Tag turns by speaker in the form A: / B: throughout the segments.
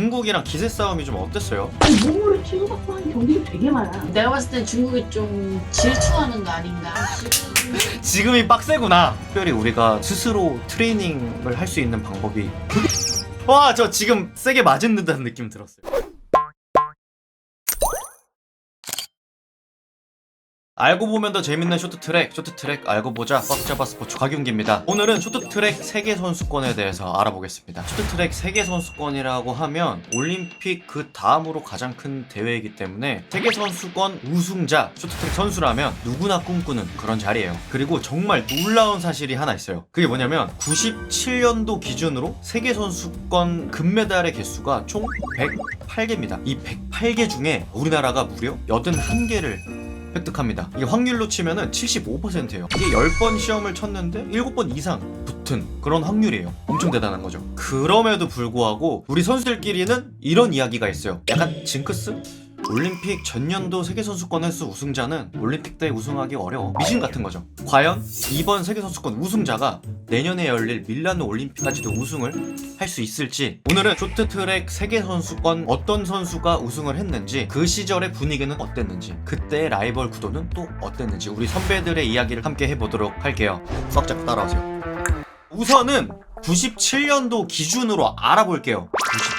A: 중국이랑 기세 싸움이 좀 어땠어요?
B: 아니, 몸으로 치고받고 하는 경기도 되게 많아.
C: 내가 봤을 땐 중국이 좀 질투하는 거 아닌가.
A: 지금이 빡세구나. 특별히 우리가 스스로 트레이닝을 할 수 있는 방법이 와, 저 지금 세게 맞은 듯한 느낌 들었어요. 알고 보면 더 재밌는 쇼트트랙 알고 보자 꽉 잡아 스포츠 곽윤기입니다. 오늘은 쇼트트랙 세계선수권에 대해서 알아보겠습니다. 쇼트트랙 세계선수권이라고 하면 올림픽 그 다음으로 가장 큰 대회이기 때문에 세계선수권 우승자 쇼트트랙 선수라면 누구나 꿈꾸는 그런 자리예요. 그리고 정말 놀라운 사실이 하나 있어요. 그게 뭐냐면 97년도 기준으로 세계선수권 금메달의 개수가 총 108개입니다. 이 108개 중에 우리나라가 무려 81개를 획득합니다. 이게 확률로 치면은 75%예요. 이게 10번 시험을 쳤는데 7번 이상 붙은 그런 확률이에요. 엄청 대단한 거죠. 그럼에도 불구하고 우리 선수들끼리는 이런 이야기가 있어요. 약간 징크스? 올림픽 전년도 세계선수권 횟수 우승자는 올림픽 때 우승하기 어려워. 미신 같은 거죠. 과연 이번 세계선수권 우승자가 내년에 열릴 밀라노 올림픽까지도 우승을 할 수 있을지, 오늘은 쇼트트랙 세계선수권 어떤 선수가 우승을 했는지, 그 시절의 분위기는 어땠는지, 그때의 라이벌 구도는 또 어땠는지 우리 선배들의 이야기를 함께 해보도록 할게요. 꽉 잡고 따라오세요. 우선은 97년도 기준으로 알아볼게요.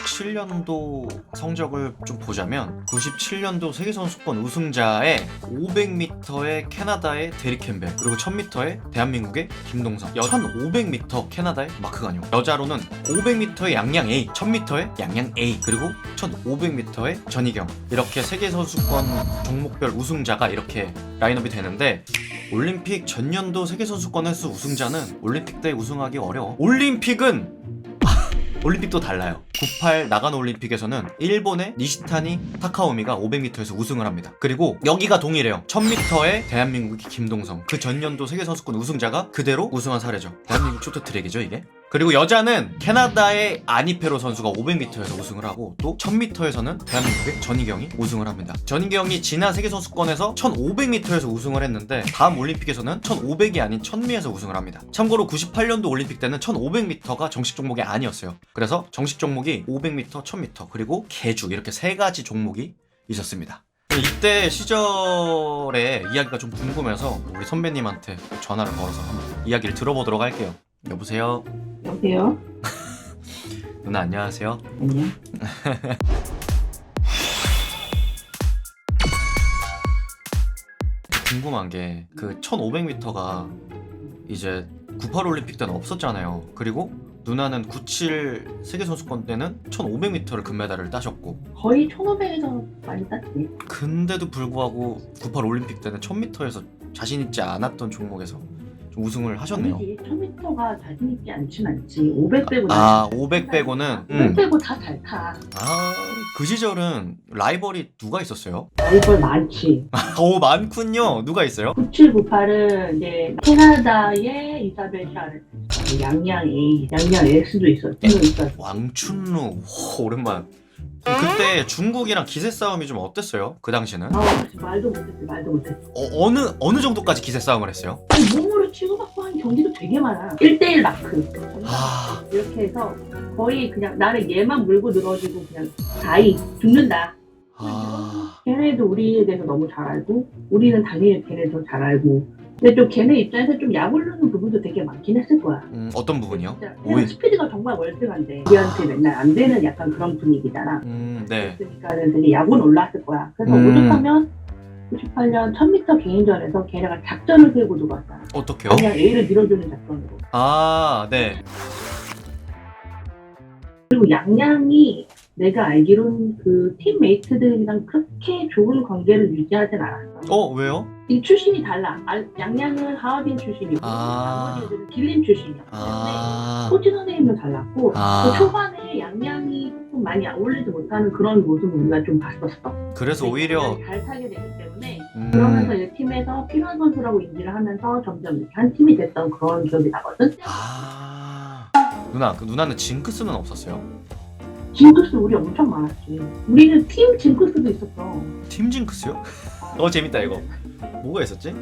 A: 97년도 성적을 좀 보자면 97년도 세계선수권 우승자의 500m의 캐나다의 데릭 캠벨, 그리고 1000m의 대한민국의 김동성, 1500m 캐나다의 마크 가뇽, 여자로는 500m의 양양 A, 1000m의 양양 A, 그리고 1500m의 전희경, 이렇게 세계선수권 종목별 우승자가 이렇게 라인업이 되는데, 올림픽 전년도 세계선수권 횟수 우승자는 올림픽 때 우승하기 어려워. 올림픽도 달라요. 98 나가노 올림픽에서는 일본의 니시타니 타카오미가 500m에서 우승을 합니다. 그리고 여기가 동일해요. 1000m의 대한민국의 김동성, 그 전년도 세계선수권 우승자가 그대로 우승한 사례죠. 대한민국 쇼트트랙이죠 이게. 그리고 여자는 캐나다의 아니페로 선수가 500m에서 우승을 하고, 또 1000m에서는 대한민국의 전희경이 우승을 합니다. 전희경이 지난 세계선수권에서 1500m에서 우승을 했는데, 다음 올림픽에서는 1500이 아닌 1000미에서 우승을 합니다. 참고로 98년도 올림픽 때는 1500m가 정식 종목이 아니었어요. 그래서 정식 종목이 500m, 1000m, 그리고 계주, 이렇게 세 가지 종목이 있었습니다. 이때 시절의 이야기가 좀 궁금해서 우리 선배님한테 전화를 걸어서 한번 이야기를 들어보도록 할게요. 여보세요?
B: 여보세요?
A: 누나 안녕하세요.
B: 안녕.
A: 궁금한 게 그 1500m가 이제 98 올림픽 때는 없었잖아요. 그리고 누나는 97 세계선수권 때는 1500m를 금메달을 따셨고,
B: 거의 1500에서 많이 땄지.
A: 근데도 불구하고 98 올림픽 때는 1000m에서 자신 있지 않았던 종목에서 좀 우승을 하셨네요.
B: 아니지, 1000m가 자신 있지 않진 않지. 500 빼고.
A: 500 빼고는
B: 500 빼고 다 잘 타.
A: 그 시절은 라이벌이 누가 있었어요?
B: 라이벌 많지.
A: 오, 많군요. 누가 있어요?
B: 97, 98은 이제 캐나다의 이사벨 샤르, 양양 A, 양양 X도 있었지.
A: 왕춘루. 오, 오랜만. 그때 중국이랑 기세 싸움이 좀 어땠어요? 그 당시는?
B: 말도 못했지.
A: 어느 정도까지 기세 싸움을 했어요?
B: 아니, 몸으로 치고받고 하는 경기도 되게 많아. 1대1 마크. 이렇게 해서 거의 그냥 나는 얘만 물고 늘어지고 그냥 다이 죽는다. 걔네도 우리에 대해서 너무 잘 알고, 우리는 당연히 걔네 더 잘 알고. 근데 좀 걔네 입장에서 좀 약올르는 부분도 되게 많긴 했을 거야.
A: 어떤 부분이요?
B: 진짜 그냥 스피드가 정말 월등한데 우리한테 맨날 안 되는 약간 그런 분위기잖아.
A: 네.
B: 그러니까는 되게 약은 올라왔을 거야. 그래서 오죽하면 98년 1000m 개인전에서 걔네가 작전을 세우고 들어왔잖아.
A: 어떻게요?
B: 그냥 A를 밀어주는 작전으로.
A: 네.
B: 그리고 양양이 내가 알기로는 그 팀메이트들이랑 그렇게 좋은 관계를 유지하진 않았어.
A: 왜요?
B: 이 출신이 달라. 양양은 하얼빈 출신이고 나머지 애들은 길림 출신이야. 코치 선생님도 달랐고 그 초반에 양양이 조금 많이 어울리지 못하는 그런 모습을 우리가 좀 봤었어.
A: 그래서 오히려
B: 잘 타게 되기 때문에 그러면서 이제 팀에서 필요한 선수라고 인지를 하면서 점점 이렇게 한 팀이 됐던 그런 기억이 나거든.
A: 누나는 징크스는 없었어요?
B: 징크스 우리 엄청 많았지. 우리는 팀 징크스도 있었어.
A: 팀 징크스요? 재밌다 이거. 뭐가 있었지?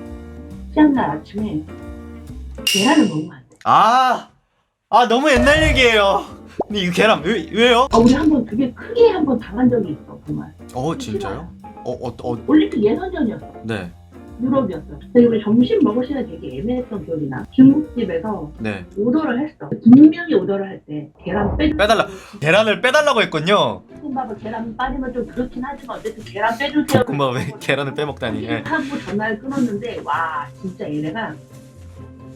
B: 시합날 아침에 계란을 먹으면 안 돼.
A: 아 너무 옛날 얘기예요. 근데 이거 계란 왜요?
B: 우리 한번 되게 크게 한번 당한 적이 있어 정말.
A: 진짜요?
B: 올림픽 예선전이었어.
A: 네.
B: 유럽이었어. 근데 우리 점심 먹을 시간 되게 애매했던 기억이 나. 중국집에서
A: 네.
B: 오더를 했어. 분명히 오더를 할 때 계란
A: 빼달라. 계란을 빼달라고 했군요.
B: 볶음밥을 계란 빠지면 좀 그렇긴 하지만 어쨌든 계란 빼주세요.
A: 볶음밥에 계란을 빼먹다니. 예.
B: 하고 전화를 끊었는데 와 진짜 얘네가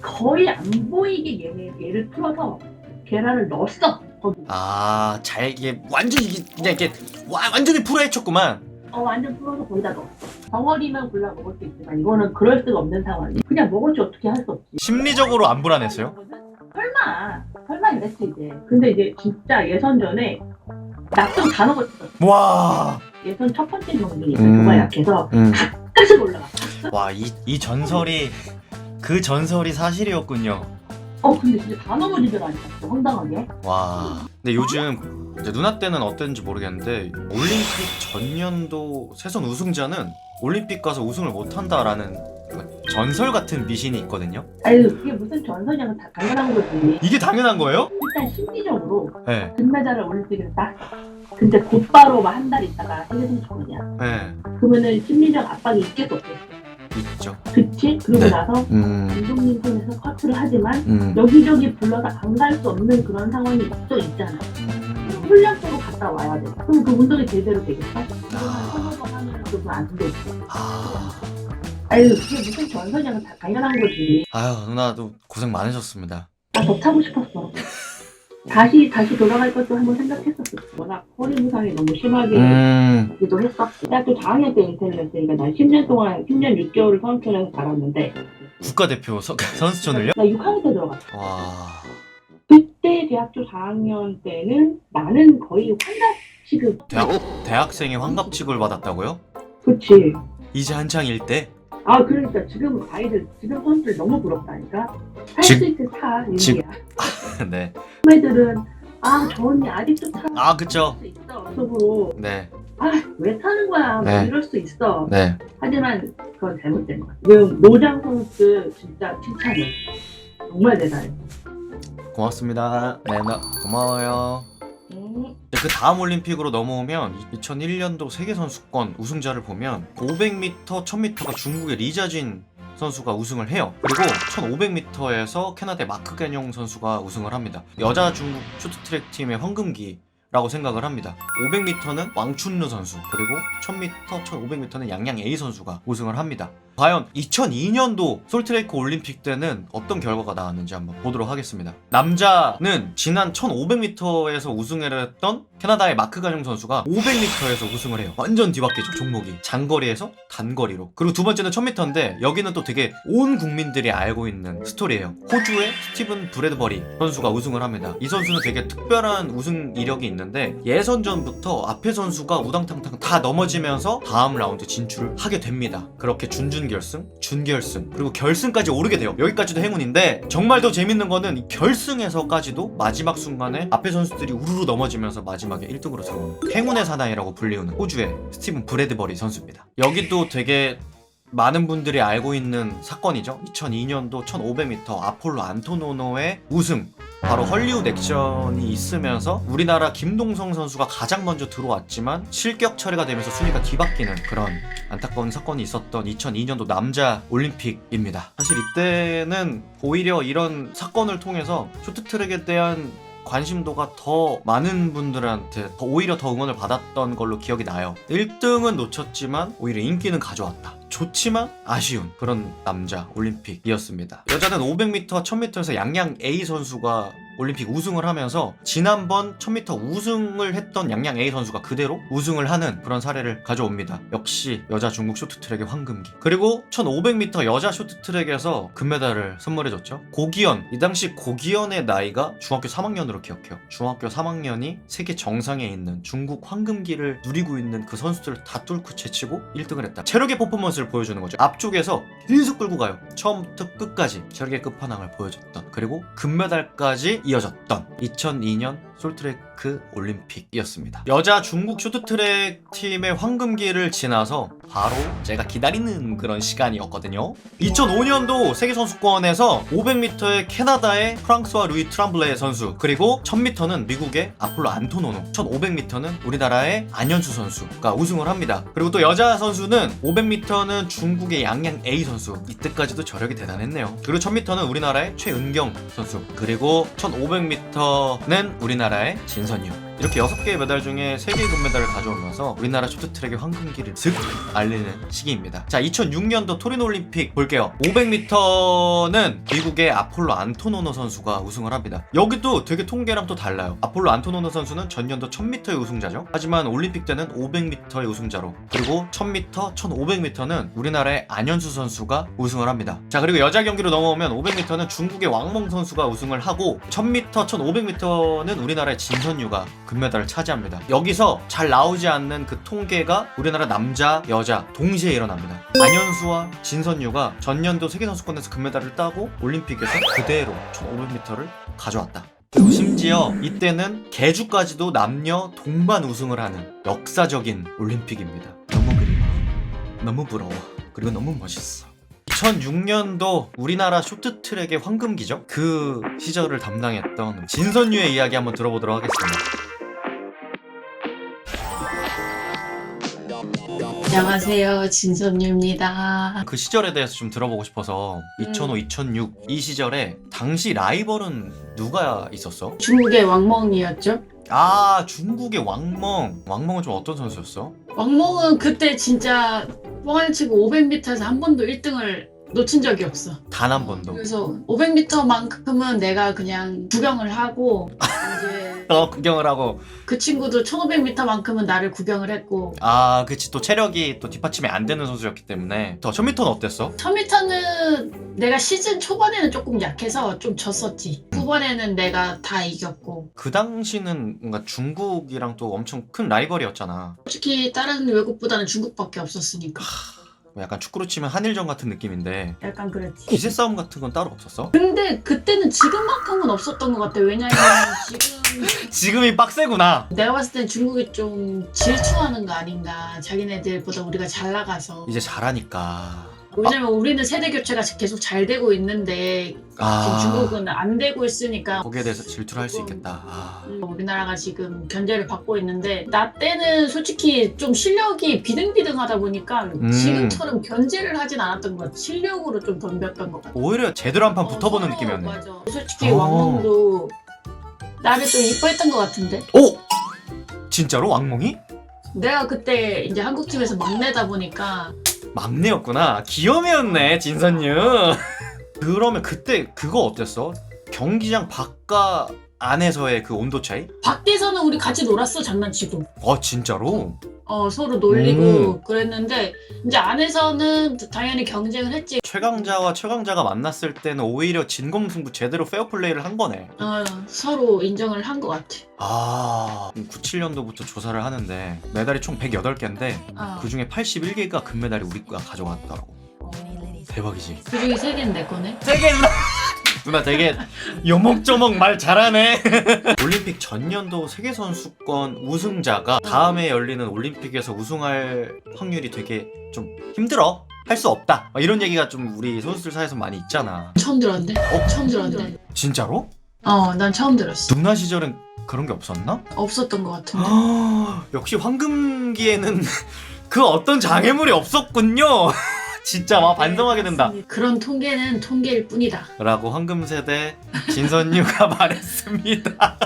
B: 거의 안 보이게 얘를 풀어서 계란을 넣었어. 거기.
A: 잘 이게 완전히 그냥 이렇게 완전히 풀어헤쳤구만.
B: 완전 풀어서 거기다 넣었어. 덩어리만 골라 먹을 수 있지만 이거는 그럴 수가 없는 상황이. 그냥 먹었지 어떻게 할 수 없지.
A: 심리적으로 안 불안했어요?
B: 설마 이랬지 이제. 근데 이제 진짜 예선전에 낙점 다 먹었어.
A: 와.
B: 예선 첫 번째 경기니까 누가 약해서 가까이 올라갔어.
A: 와, 이 전설이 그 전설이 사실이었군요.
B: 근데 진짜 다 넘어지더라니까 황당하게.
A: 와. 근데 요즘 이제 누나 때는 어땠는지 모르겠는데 올림픽 전년도 세선 우승자는 올림픽 가서 우승을 못한다라는 전설 같은 미신이 있거든요.
B: 아유 그게 무슨 전설이냐고 다 당연한 거지.
A: 이게 당연한 거예요?
B: 일단 심리적으로
A: 네.
B: 금메달을 올림픽에서 땄어. 근데 곧바로 막 한 달 있다가 세계선수권이야.
A: 네.
B: 그러면은 심리적 압박이 있겠어 없겠어?
A: 있죠.
B: 그치? 그러고
A: 네.
B: 나서 감독님 손에서 커트를 하지만 여기저기 불러서 안 갈 수 없는 그런 상황이 또 있잖아. 훈련 쪽으로 갔다 와야 돼. 그럼 그 운동이 제대로 되겠어? 그동안 서너 번 하면 그거 안 되지. 아유 그게 무슨 전설이냐고 다 당연한 거지.
A: 아유 누나도 고생 많으셨습니다.
B: 나 더 타고 싶었어. 다시 돌아갈 것도 한번 생각했었어. 워낙 허리 부상이 너무 심하게 기도 했었고. 대학교 4학년 때 인턴을 했으니까 난 10년 동안 10년 6개월을 선수촌에서 살았는데
A: 국가대표 선수촌을요?
B: 나 6학년 때 들어갔어.
A: 와.
B: 그때 대학교 4학년 때는 나는 거의 환갑 취급.
A: 대학생이 환갑 취급을 받았다고요?
B: 그치.
A: 이제 한창일 때?
B: 그러니까 지금 아이들 지금 선수들 너무 부럽다니까. 할 수 있을 타 이런 게야.
A: 네.
B: 선배들은 저 언니 아직도 타.
A: 그쵸.
B: 수 있어. 속으로
A: 네.
B: 왜 타는 거야?
A: 네.
B: 이럴 수 있어.
A: 네.
B: 하지만 그건 잘못된 거야. 지금 노장 선수 진짜 칭찬해. 정말 대단해.
A: 고맙습니다. 네, 고마워요. 그 다음 올림픽으로 넘어오면 2001년도 세계선수권 우승자를 보면 500m, 1000m가 중국의 리자진 선수가 우승을 해요. 그리고 1500m에서 캐나다의 마크 가뇽 선수가 우승을 합니다. 여자 중국 쇼트트랙 팀의 황금기라고 생각을 합니다. 500m는 왕춘루 선수, 그리고 1000m, 1500m는 양양 A 선수가 우승을 합니다. 과연 2002년도 솔트레이크 올림픽 때는 어떤 결과가 나왔는지 한번 보도록 하겠습니다. 남자는 지난 1500m에서 우승을 했던 캐나다의 마크 가뇽 선수가 500m에서 우승을 해요. 완전 뒤바뀌죠, 종목이. 장거리에서 단거리로. 그리고 두 번째는 1000m인데 여기는 또 되게 온 국민들이 알고 있는 스토리예요. 호주의 스티븐 브래드버리 선수가 우승을 합니다. 이 선수는 되게 특별한 우승 이력이 있는데 예선전부터 앞에 선수가 우당탕탕 다 넘어지면서 다음 라운드 진출을 하게 됩니다. 그렇게 준결승, 준결승, 그리고 결승까지 오르게 돼요. 여기까지도 행운인데 정말 더 재밌는 거는 이 결승에서까지도 마지막 순간에 앞에 선수들이 우르르 넘어지면서 마지막에 1등으로 들어오는 행운의 사나이라고 불리우는 호주의 스티븐 브래드버리 선수입니다. 여기도 되게 많은 분들이 알고 있는 사건이죠. 2002년도 1500m 아폴로 안토노노의 우승, 바로 헐리우드 액션이 있으면서 우리나라 김동성 선수가 가장 먼저 들어왔지만 실격 처리가 되면서 순위가 뒤바뀌는 그런 안타까운 사건이 있었던 2002년도 남자 올림픽입니다. 사실 이때는 오히려 이런 사건을 통해서 쇼트트랙에 대한 관심도가 더 많은 분들한테 오히려 더 응원을 받았던 걸로 기억이 나요. 1등은 놓쳤지만 오히려 인기는 가져왔다. 좋지만 아쉬운 그런 남자 올림픽이었습니다. 여자는 500m, 1000m에서 양양 A 선수가 올림픽 우승을 하면서 지난번 1000m 우승을 했던 양양 A 선수가 그대로 우승을 하는 그런 사례를 가져옵니다. 역시 여자 중국 쇼트트랙의 황금기. 그리고 1500m 여자 쇼트트랙에서 금메달을 선물해줬죠. 고기현, 이 당시 고기현의 나이가 중학교 3학년으로 기억해요. 중학교 3학년이 세계 정상에 있는 중국 황금기를 누리고 있는 그 선수들을 다 뚫고 제치고 1등을 했다. 체력의 퍼포먼스를 보여주는 거죠. 앞쪽에서 계속 끌고 가요. 처음부터 끝까지 체력의 끝판왕을 보여줬던, 그리고 금메달까지 이어졌던 2002년 솔트트레크 올림픽이었습니다. 여자 중국 쇼트트랙 팀의 황금기를 지나서 바로 제가 기다리는 그런 시간이었거든요. 2005년도 세계선수권에서 500m의 캐나다의 프랑스와 루이 트람블레 선수, 그리고 1000m는 미국의 아폴로 안토노노, 1500m는 우리나라의 안현수 선수가 우승을 합니다. 그리고 또 여자 선수는 500m는 중국의 양양 A 선수, 이때까지도 저력이 대단했네요. 그리고 1000m는 우리나라의 최은경 선수, 그리고 1500m는 우리나라의 진선유. 이렇게 6개의 메달 중에 3개의 금메달을 가져오면서 우리나라 쇼트트랙의 황금기를 슥 알리는 시기입니다. 자, 2006년도 토리노 올림픽 볼게요. 500m는 미국의 아폴로 안토노노 선수가 우승을 합니다. 여기도 되게 통계랑 또 달라요. 아폴로 안토노노 선수는 전년도 1000m의 우승자죠. 하지만 올림픽 때는 500m의 우승자로, 그리고 1000m, 1500m는 우리나라의 안현수 선수가 우승을 합니다. 자, 그리고 여자 경기로 넘어오면 500m는 중국의 왕몽 선수가 우승을 하고 1000m, 1500m는 우리나라의 진선유가 금메달을 차지합니다. 여기서 잘 나오지 않는 그 통계가 우리나라 남자, 여자 동시에 일어납니다. 안현수와 진선유가 전년도 세계선수권에서 금메달을 따고 올림픽에서 그대로 1500m를 가져왔다. 그리고 심지어 이때는 계주까지도 남녀 동반 우승을 하는 역사적인 올림픽입니다. 너무 그리워, 너무 부러워, 그리고 너무 멋있어. 2006년도 우리나라 쇼트트랙의 황금기죠? 그 시절을 담당했던 진선유의 이야기 한번 들어보도록 하겠습니다.
C: 안녕하세요, 진선유입니다.
A: 그 시절에 대해서 좀 들어보고 싶어서 2005, 2006 이 시절에 당시 라이벌은 누가 있었어?
C: 중국의 왕멍이었죠?
A: 아, 중국의 왕멍. 왕멍은 좀 어떤 선수였어?
C: 왕멍은 그때 진짜 뻥을 치고 500m에서 한 번도 1등을 놓친 적이 없어.
A: 단 한 번도.
C: 그래서 500m만큼은 내가 그냥 구경을 하고 이제
A: 구경을 하고.
C: 그 친구도 1500m만큼은 나를 구경을 했고.
A: 아, 그치. 또 체력이 또 뒷받침이 안 되는 선수였기 때문에. 더 1000m는 어땠어?
C: 1000m는 내가 시즌 초반에는 조금 약해서 좀 졌었지. 후반에는 내가 다 이겼고.
A: 그 당시는 뭔가 중국이랑 또 엄청 큰 라이벌이었잖아.
C: 솔직히 다른 외국보다는 중국밖에 없었으니까.
A: 약간 축구로 치면 한일전 같은 느낌인데
C: 약간 그랬지.
A: 기세 싸움 같은 건 따로 없었어?
C: 근데 그때는 지금만큼은 없었던 것 같아. 왜냐면 지금
A: 지금이 빡세구나.
C: 내가 봤을 땐 중국이 좀 질투하는 거 아닌가. 자기네들보다 우리가 잘 나가서.
A: 이제 잘하니까.
C: 왜냐면 우리는 세대 교체가 계속 잘 되고 있는데 지금 중국은 안 되고 있으니까
A: 거기에 대해서 질투를 할 수 있겠다.
C: 우리나라가 지금 견제를 받고 있는데 나 때는 솔직히 좀 실력이 비등비등하다 보니까 지금처럼 견제를 하진 않았던 것 같아. 실력으로 좀 덤볐던 것 같아.
A: 오히려 제대로 한 판 붙어보는
C: 서로,
A: 느낌이었네.
C: 맞아. 솔직히 왕몽도 나를 좀 이뻐했던 것 같은데.
A: 오! 진짜로 왕몽이?
C: 내가 그때 이제 한국팀에서 막내다 보니까
A: 막내였구나. 귀염이었네, 진선유. 그러면 그때 그거 어땠어? 경기장 바깥 안에서의 그 온도 차이?
C: 밖에서는 우리 같이 놀았어, 장난치고.
A: 진짜로?
C: 서로 놀리고 그랬는데 이제 안에서는 당연히 경쟁을 했지.
A: 최강자와 최강자가 만났을 때는 오히려 진검승부 제대로 페어플레이를 한 거네.
C: 서로 인정을 한 것 같아.
A: 97년도부터 조사를 하는데 메달이 총 108개인데 그 중에 81개가 금메달이 우리가 가져갔더라고. 대박이지.
C: 그 중에 3개는 내 거네.
A: 3개 누나 되게 요목조목 말 잘하네. 올림픽 전년도 세계선수권 우승자가 다음에 열리는 올림픽에서 우승할 확률이 되게 좀 힘들어. 할 수 없다. 이런 얘기가 좀 우리 선수들 사이에서 많이 있잖아.
C: 처음 들었는데? 처음 들었는데?
A: 진짜로?
C: 난 처음 들었어.
A: 누나 시절엔 그런 게 없었나?
C: 없었던 것 같은데.
A: 역시 황금기에는 그 어떤 장애물이 없었군요. 진짜 막 반성하게 된다.
C: 그런 통계는 통계일 뿐이다.
A: 라고 황금세대 진선유가 말했습니다.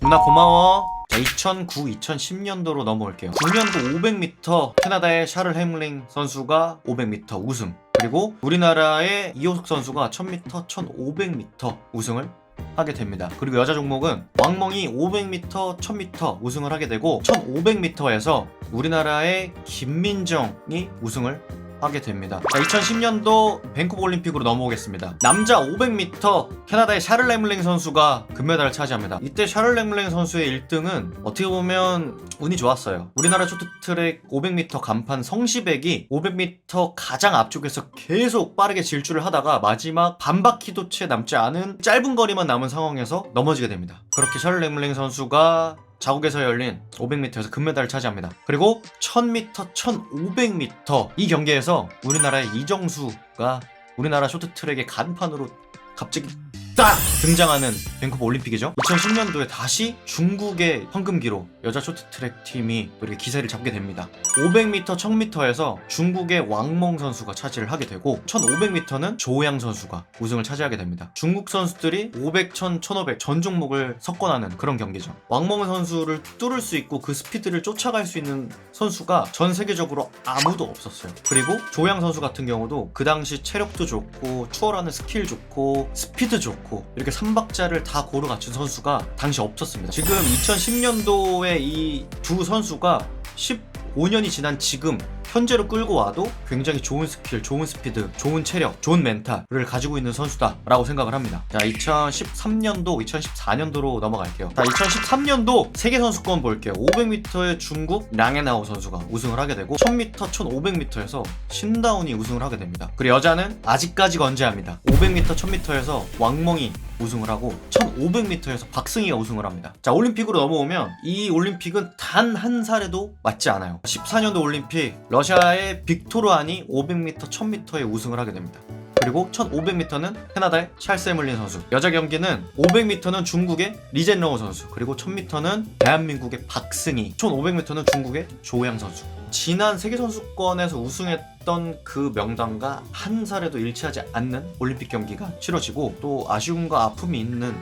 A: 누나 고마워. 자, 2009, 2010년도로 넘어올게요. 9년도 500m 캐나다의 샤를 헤밍 선수가 500m 우승, 그리고 우리나라의 이호석 선수가 1000m, 1500m 우승을 하게 됩니다. 그리고 여자 종목은 왕멍이 500m, 1000m 우승을 하게 되고 1500m에서 우리나라의 김민정이 우승을 하게 됩니다. 자, 2010년도 밴쿠버 올림픽으로 넘어오겠습니다. 남자 500m 캐나다의 샤를 레물링 선수가 금메달을 차지합니다. 이때 샤를 레물링 선수의 1등은 어떻게 보면 운이 좋았어요. 우리나라 쇼트트랙 500m 간판 성시백이 500m 가장 앞쪽에서 계속 빠르게 질주를 하다가 마지막 반 바퀴도 채 남지 않은 짧은 거리만 남은 상황에서 넘어지게 됩니다. 그렇게 샤를 레물링 선수가 자국에서 열린 500m에서 금메달을 차지합니다. 그리고 1000m, 1500m 이 경기에서 우리나라의 이정수가 우리나라 쇼트트랙의 간판으로 갑자기 딱 등장하는 밴쿠버 올림픽이죠. 2010년도에 다시 중국의 황금기로 여자 쇼트트랙 팀이 이렇게 기세를 잡게 됩니다. 500m, 1000m에서 중국의 왕멍 선수가 차지를 하게 되고 1500m는 조양 선수가 우승을 차지하게 됩니다. 중국 선수들이 500, 1000, 1500 전 종목을 섞어나는 그런 경기죠. 왕멍 선수를 뚫을 수 있고 그 스피드를 쫓아갈 수 있는 선수가 전 세계적으로 아무도 없었어요. 그리고 조양 선수 같은 경우도 그 당시 체력도 좋고 추월하는 스킬 좋고 스피드 좋고 이렇게 3박자를 다 고루 갖춘 선수가 당시 없었습니다. 지금 2010년도에 이 두 선수가 15년이 지난 지금 현재로 끌고 와도 굉장히 좋은 스킬, 좋은 스피드, 좋은 체력, 좋은 멘탈을 가지고 있는 선수다라고 생각을 합니다. 자, 2013년도, 2014년도로 넘어갈게요. 자, 2013년도 세계선수권 볼게요. 500m에 중국 랑에나오 선수가 우승을 하게 되고 1000m, 1500m에서 신다운이 우승을 하게 됩니다. 그리고 여자는 아직까지 건재합니다. 500m, 1000m에서 왕멍이 우승을 하고 1500m에서 박승희가 우승을 합니다. 자, 올림픽으로 넘어오면 이 올림픽은 단 한 살에도 맞지 않아요. 14년도 올림픽 러시아의 빅토르안이 500m, 1000m에 우승을 하게 됩니다. 그리고 1500m는 캐나다의 찰스 에물린 선수, 여자 경기는 500m는 중국의 리젠러우 선수, 그리고 1000m는 대한민국의 박승희, 1500m는 중국의 조양 선수. 지난 세계선수권에서 우승했던 그 명단과 한 살에도 일치하지 않는 올림픽 경기가 치러지고 또 아쉬움과 아픔이 있는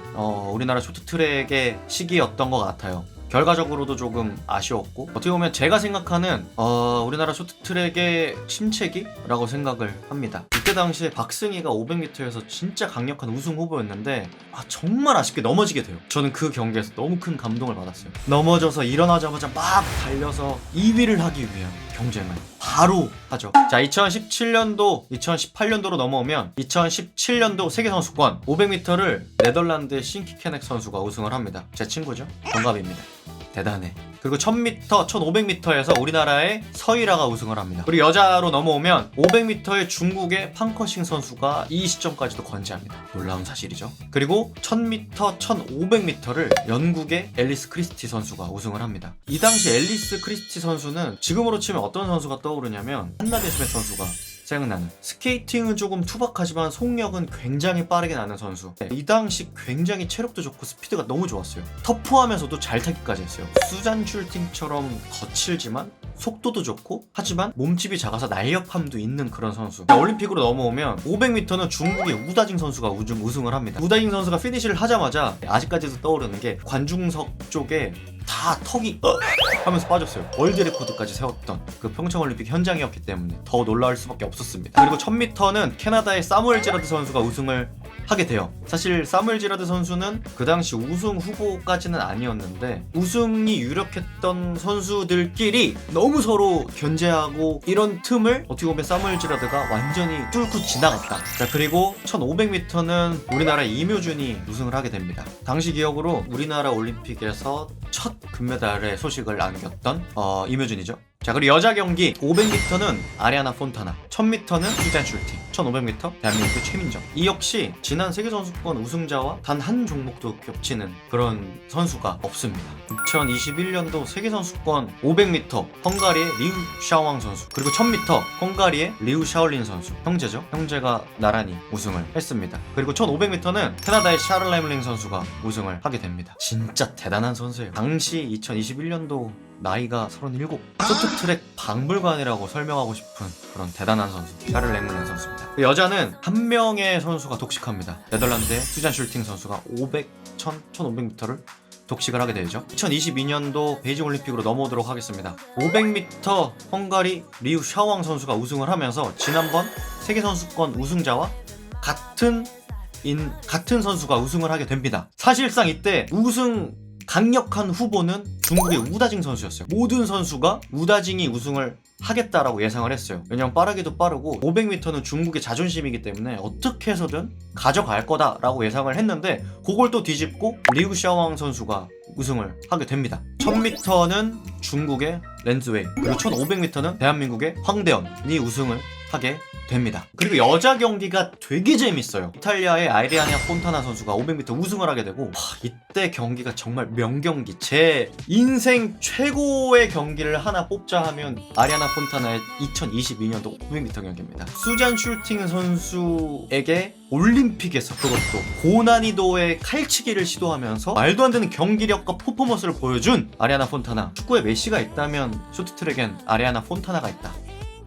A: 우리나라 쇼트트랙의 시기였던 것 같아요. 결과적으로도 조금 아쉬웠고 어떻게 보면 제가 생각하는 우리나라 쇼트트랙의 침체기라고 생각을 합니다. 이때 당시에 박승희가 500m에서 진짜 강력한 우승 후보였는데 정말 아쉽게 넘어지게 돼요. 저는 그 경기에서 너무 큰 감동을 받았어요. 넘어져서 일어나자마자 막 달려서 2위를 하기 위한 경쟁을 바로 하죠. 자, 2017년도, 2018년도로 넘어오면 2017년도 세계선수권 500m를 네덜란드의 신키 케넥 선수가 우승을 합니다. 제 친구죠. 동갑입니다. 대단해. 그리고 1000m, 1500m에서 우리나라의 서이라가 우승을 합니다. 그리고 여자로 넘어오면 500m의 중국의 팡커싱 선수가 이 시점까지도 건재합니다. 놀라운 사실이죠. 그리고 1000m, 1500m를 영국의 앨리스 크리스티 선수가 우승을 합니다. 이 당시 앨리스 크리스티 선수는 지금으로 치면 어떤 선수가 떠오르냐면 한나비 스메 선수가 생각나는, 스케이팅은 조금 투박하지만 속력은 굉장히 빠르게 나는 선수. 이 당시 굉장히 체력도 좋고 스피드가 너무 좋았어요. 터프하면서도 잘 타기까지 했어요. 수잔 슐팅처럼 거칠지만 속도도 좋고 하지만 몸집이 작아서 날렵함도 있는 그런 선수. 올림픽으로 넘어오면 500m는 중국의 우다징 선수가 우승을 합니다. 우다징 선수가 피니시를 하자마자 아직까지도 떠오르는 게 관중석 쪽에 다 턱이 하면서 빠졌어요. 월드 레코드까지 세웠던 그 평창올림픽 현장이었기 때문에 더 놀라울 수밖에 없었습니다. 그리고 1000m는 캐나다의 사무엘 제라드 선수가 우승을 하게 돼요. 사실 사무엘 제라드 선수는 그 당시 우승 후보까지는 아니었는데 우승이 유력했던 선수들끼리 너무 서로 견제하고 이런 틈을 어떻게 보면 사무엘 제라드가 완전히 뚫고 지나갔다. 자, 그리고 1500m는 우리나라 이묘준이 우승을 하게 됩니다. 당시 기억으로 우리나라 올림픽에서 첫 금메달의 소식을 안겼던 이묘준이죠. 자, 그리고 여자 경기 500m는 아리아나 폰타나, 1000m는 수잔 슐팅, 1500m 대한민국의 최민정. 이 역시 지난 세계선수권 우승자와 단 한 종목도 겹치는 그런 선수가 없습니다. 2021년도 세계선수권 500m 헝가리의 리우 샤왕 선수, 그리고 1000m 헝가리의 리우 샤올린 선수, 형제죠. 형제가 나란히 우승을 했습니다. 그리고 1500m는 캐나다의 샤를 레물링 선수가 우승을 하게 됩니다. 진짜 대단한 선수예요. 당시 2021년도 나이가 37. 쇼트트랙 박물관이라고 설명하고 싶은 그런 대단한 선수, 샤를 레물링 선수입니다. 여자는 한 명의 선수가 독식합니다. 네덜란드의 수잔 슐팅 선수가 500, 1000, 1500m를 독식을 하게 되죠. 2022년도 베이징 올림픽으로 넘어오도록 하겠습니다. 500m 헝가리 리우 샤왕 선수가 우승을 하면서 지난번 세계선수권 우승자와 같은 선수가 우승을 하게 됩니다. 사실상 이때 우승 강력한 후보는 중국의 우다징 선수였어요. 모든 선수가 우다징이 우승을 하겠다라고 예상을 했어요. 왜냐면 빠르기도 빠르고 500m는 중국의 자존심이기 때문에 어떻게 해서든 가져갈 거다라고 예상을 했는데 그걸 또 뒤집고 리우 샤왕 선수가 우승을 하게 됩니다. 1000m는 중국의 렌즈웨이, 그리고 1500m는 대한민국의 황대현이 우승을 하게 됩니다. 그리고 여자 경기가 되게 재밌어요. 이탈리아의 아리아나 폰타나 선수가 500m 우승을 하게 되고 이때 경기가 정말 명경기, 제 인생 최고의 경기를 하나 뽑자 하면 아리아나 폰타나의 2022년도 500m 경기입니다. 수잔 슐팅 선수에게 올림픽에서 그것도 고난이도의 칼치기를 시도하면서 말도 안 되는 경기력과 퍼포먼스를 보여준 아리아나 폰타나. 축구에 메시가 있다면 쇼트트랙엔 아리아나 폰타나가 있다.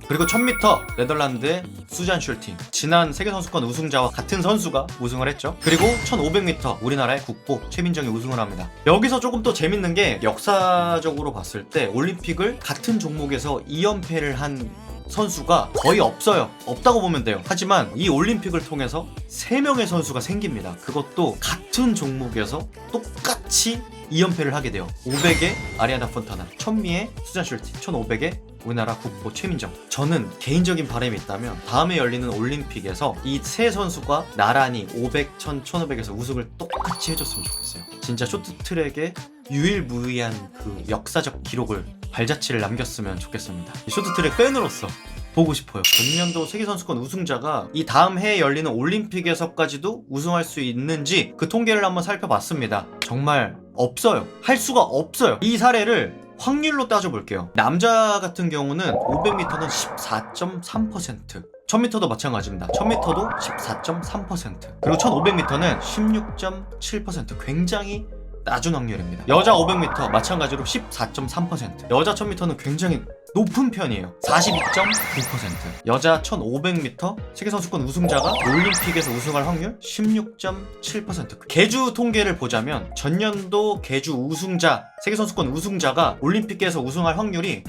A: 그리고 1000m 네덜란드의 수잔 슐팅, 지난 세계선수권 우승자와 같은 선수가 우승을 했죠. 그리고 1500m 우리나라의 국보 최민정이 우승을 합니다. 여기서 조금 또 재밌는 게 역사적으로 봤을 때 올림픽을 같은 종목에서 2연패를 한 선수가 거의 없어요. 없다고 보면 돼요. 하지만 이 올림픽을 통해서 3명의 선수가 생깁니다. 그것도 같은 종목에서 똑같이 2연패를 하게 돼요. 500에 아리아나 폰타나, 1000미에 수잔 슐팅, 1500에 우리나라 국보 최민정. 저는 개인적인 바람이 있다면 다음에 열리는 올림픽에서 이 세 선수가 나란히 500, 1000, 1500에서 우승을 똑같이 해줬으면 좋겠어요. 진짜 쇼트트랙에 유일무이한 그 역사적 기록을, 발자취를 남겼으면 좋겠습니다. 쇼트트랙 팬으로서 보고 싶어요. 전년도 세계선수권 우승자가 이 다음 해에 열리는 올림픽에서까지도 우승할 수 있는지 그 통계를 한번 살펴봤습니다. 정말 없어요. 할 수가 없어요. 이 사례를 확률로 따져볼게요. 남자 같은 경우는 500m는 14.3%, 1000m도 마찬가지입니다. 1000m도 14.3%, 그리고 1500m는 16.7%. 굉장히 낮은 확률입니다. 여자 500m 마찬가지로 14.3%, 여자 1000m는 굉장히 높은 편이에요. 42.9%. 여자 1500m 세계선수권 우승자가 올림픽에서 우승할 확률 16.7%. 계주 통계를 보자면 전년도 계주 우승자, 세계선수권 우승자가 올림픽에서 우승할 확률이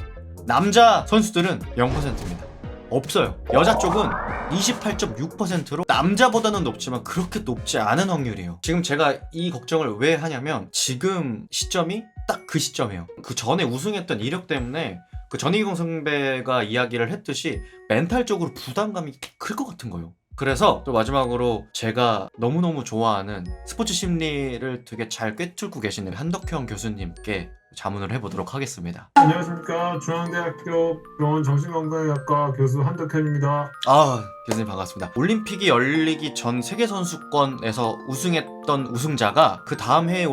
A: 남자 선수들은 0%입니다. 없어요. 여자 쪽은 28.6%로 남자보다는 높지만 그렇게 높지 않은 확률이에요. 지금 제가 이 걱정을 왜 하냐면 지금 시점이 딱 그 시점이에요. 그 전에 우승했던 이력 때문에 그 전희경 선배가 이야기를 했듯이 멘탈적으로 부담감이 클 것 같은 거예요. 그래서 또 마지막으로 제가 너무너무 좋아하는 스포츠 심리를 되게 잘 꿰뚫고 계시는 한덕형 교수님께 자문을 해보도록 하겠습니다.
D: 안녕하십니까. 중앙대학교 병원 정신건강의학과 교수 한덕현입니다.
A: 교수님 반갑습니다. 올림픽이 열리기 전 세계선수권에서 우승했던 우승자가 그 다음 해에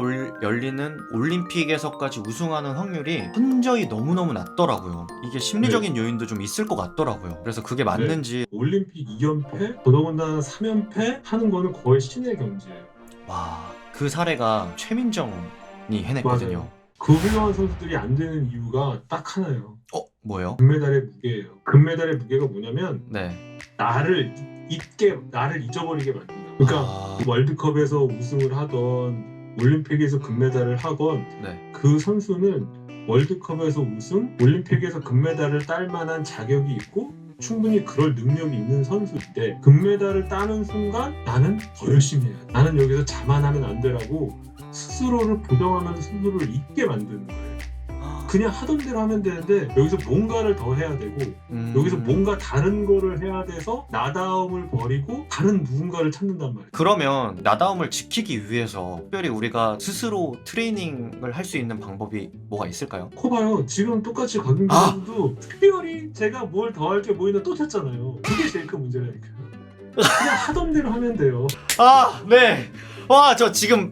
A: 열리는 올림픽에서까지 우승하는 확률이 현저히 너무너무 낮더라고요. 이게 심리적인 요인도 좀 있을 것 같더라고요. 그래서 그게 맞는지.
D: 올림픽 2연패, 더더군다나 3연패 하는 거는 거의 신의 경지예요.
A: 와, 그 사례가 최민정이 해냈거든요.
D: 맞아요. 그 훌륭한 선수들이 안 되는 이유가 딱 하나예요.
A: 뭐요?
D: 금메달의 무게예요. 금메달의 무게가 뭐냐면
A: 네.
D: 나를 잊어버리게 만든다. 그러니까 월드컵에서 우승을 하던 올림픽에서 금메달을 하건
A: 네.
D: 그 선수는 월드컵에서 우승, 올림픽에서 금메달을 딸 만한 자격이 있고 충분히 그럴 능력이 있는 선수인데 금메달을 따는 순간 나는 더 열심히 해야 돼. 나는 여기서 자만하면 안 되라고 스스로를 부정하면서 스스로를 잊게 만드는 거예요. 그냥 하던 대로 하면 되는데 여기서 뭔가를 더 해야 되고 여기서 뭔가 다른 거를 해야 돼서 나다움을 버리고 다른 누군가를 찾는단 말이에요.
A: 그러면 나다움을 지키기 위해서 특별히 우리가 스스로 트레이닝을 할 수 있는 방법이 뭐가 있을까요?
D: 커봐요. 지금 똑같이 곽윤기도 특별히 제가 뭘 더 할 게 뭐 있나 또 찾잖아요. 그게 제일 큰 문제라니까요. 그냥 하던 대로 하면 돼요.
A: 네. 와, 저 지금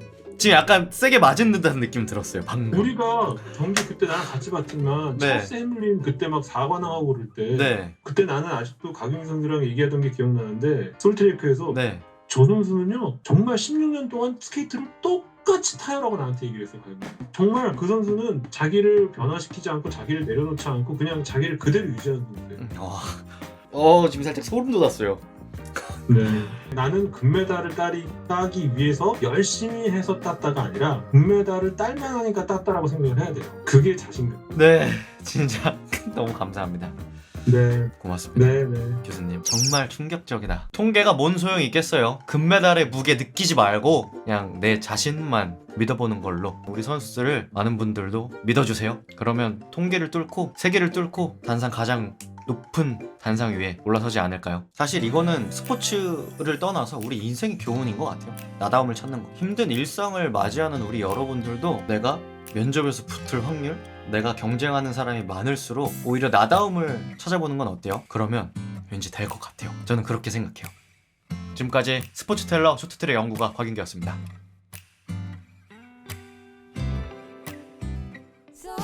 A: 약간 세게 맞은 듯한 느낌 들었어요, 방금.
D: 우리가 경기 그때 나랑 같이 봤지만
A: 네.
D: 찰스 해밀린 그때 막 4관왕하고 그럴 때
A: 네.
D: 그때 나는 아직도 박용희 선수랑 얘기하던 게 기억나는데 솔트레이크에서
A: 네.
D: 저 선수는요 정말 16년 동안 스케이트를 똑같이 타요라고 나한테 얘기를 했어요. 정말 그 선수는 자기를 변화시키지 않고 자기를 내려놓지 않고 그냥 자기를 그대로 유지하는 선수예요.
A: 지금 살짝 소름 돋았어요.
D: 네. 나는 금메달을 따기 위해서 열심히 해서 땄다가 아니라 금메달을 딸만 하니까 땄다라고 생각을 해야 돼요. 그게 자신감.
A: 네, 진짜 너무 감사합니다.
D: 네.
A: 고맙습니다.
D: 네, 네.
A: 교수님 정말 충격적이다. 통계가 뭔 소용이 있겠어요. 금메달의 무게 느끼지 말고 그냥 내 자신만 믿어보는 걸로 우리 선수들을 많은 분들도 믿어주세요. 그러면 통계를 뚫고 세계를 뚫고 단상 가장 높은 단상 위에 올라서지 않을까요? 사실 이거는 스포츠를 떠나서 우리 인생의 교훈인 것 같아요. 나다움을 찾는 거. 힘든 일상을 맞이하는 우리 여러분들도 내가 면접에서 붙을 확률, 내가 경쟁하는 사람이 많을수록 오히려 나다움을 찾아보는 건 어때요? 그러면 왠지 될 것 같아요. 저는 그렇게 생각해요. 지금까지 스포츠 텔러 쇼트트랙 연구가 곽윤기였습니다.
E: So